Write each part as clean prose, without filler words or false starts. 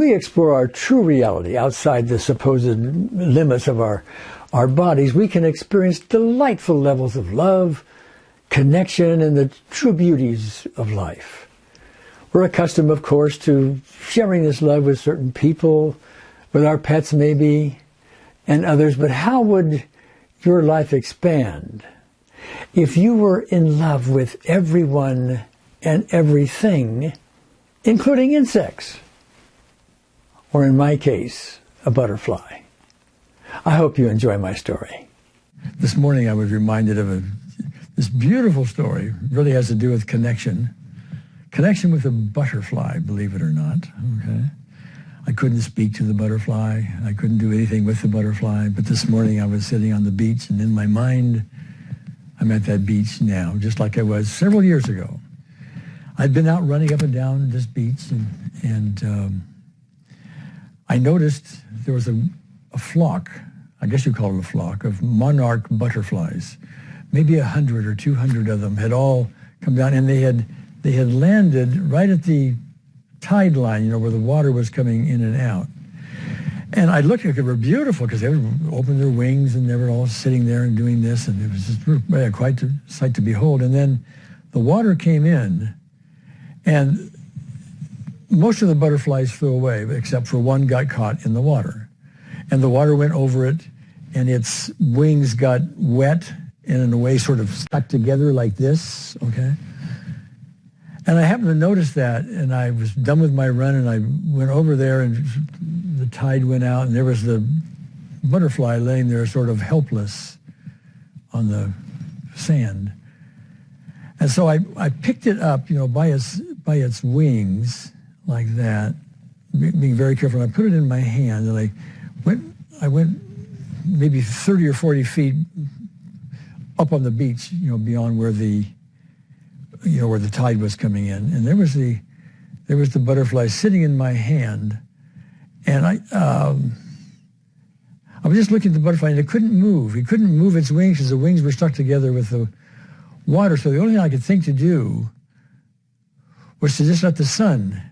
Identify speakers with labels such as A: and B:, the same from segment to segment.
A: we explore our true reality outside the supposed limits of our bodies, we can experience delightful levels of love, connection, and the true beauties of life. We're accustomed, of course, to sharing this love with certain people, with our pets maybe, and others, but how would your life expand if you were in love with everyone and everything, including insects, or in my case, a butterfly? I hope you enjoy my story. This morning I was reminded of this beautiful story. It really has to do with connection. Connection with a butterfly, believe it or not. Okay. I couldn't speak to the butterfly. I couldn't do anything with the butterfly. But this morning I was sitting on the beach, and in my mind, I'm at that beach now, just like I was several years ago. I'd been out running up and down this beach, and I noticed there was a flock, I guess you call it a flock, of monarch butterflies. Maybe 100 or 200 of them had all come down, and they had landed right at the tide line, where the water was coming in and out. And I looked like they were beautiful because they would open their wings and they were all sitting there and doing this, and it was just quite a sight to behold. And then the water came in, and most of the butterflies flew away, except for one got caught in the water. And the water went over it, and its wings got wet and in a way sort of stuck together like this, okay? And I happened to notice that, and I was done with my run, and I went over there, and the tide went out, and there was the butterfly laying there sort of helpless on the sand. And so I picked it up, by its wings like that, being very careful. And I put it in my hand, and I went maybe 30 or 40 feet up on the beach, beyond where the tide was coming in, and there was the butterfly sitting in my hand, and I was just looking at the butterfly, and it couldn't move. It couldn't move its wings because the wings were stuck together with the water. So the only thing I could think to do was to just let the sun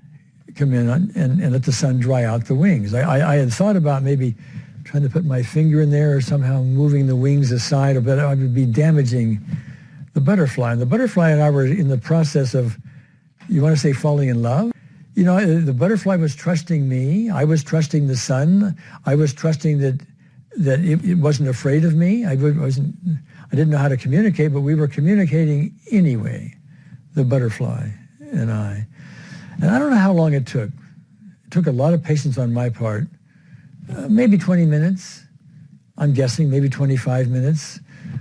A: come in and let the sun dry out the wings. I had thought about maybe trying to put my finger in there or somehow moving the wings aside, but I would be damaging the butterfly. And the butterfly and I were in the process of, you want to say, falling in love? The butterfly was trusting me. I was trusting the sun. I was trusting that it wasn't afraid of me. I didn't know how to communicate, but we were communicating anyway, the butterfly and I. And I don't know how long it took. It took a lot of patience on my part. Maybe 20 minutes, I'm guessing, maybe 25 minutes,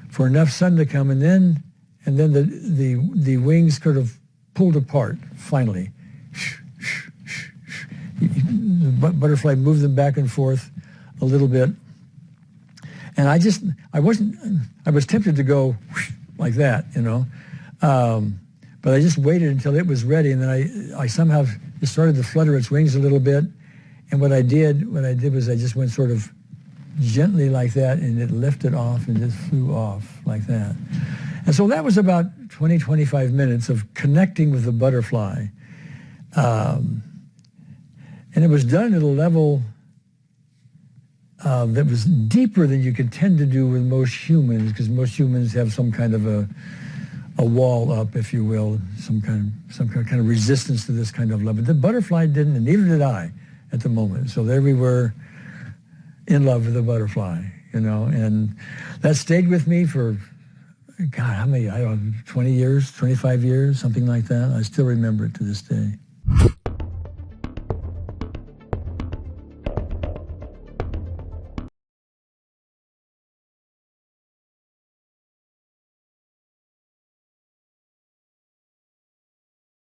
A: for enough sun to come, and then the wings sort of pulled apart, finally. The butterfly moved them back and forth a little bit. And I was tempted to go like that, but I just waited until it was ready, and then I somehow just started to flutter its wings a little bit. And what I did was I just went sort of gently like that, and it lifted off and just flew off like that. And so that was about 20, 25 minutes of connecting with the butterfly. And it was done at a level that was deeper than you could tend to do with most humans, because most humans have some kind of a wall up, if you will, some kind of resistance to this kind of love. But the butterfly didn't, and neither did I at the moment. So there we were, in love with the butterfly, and that stayed with me for, God, how many, 20 years, 25 years, something like that. I still remember it to this day.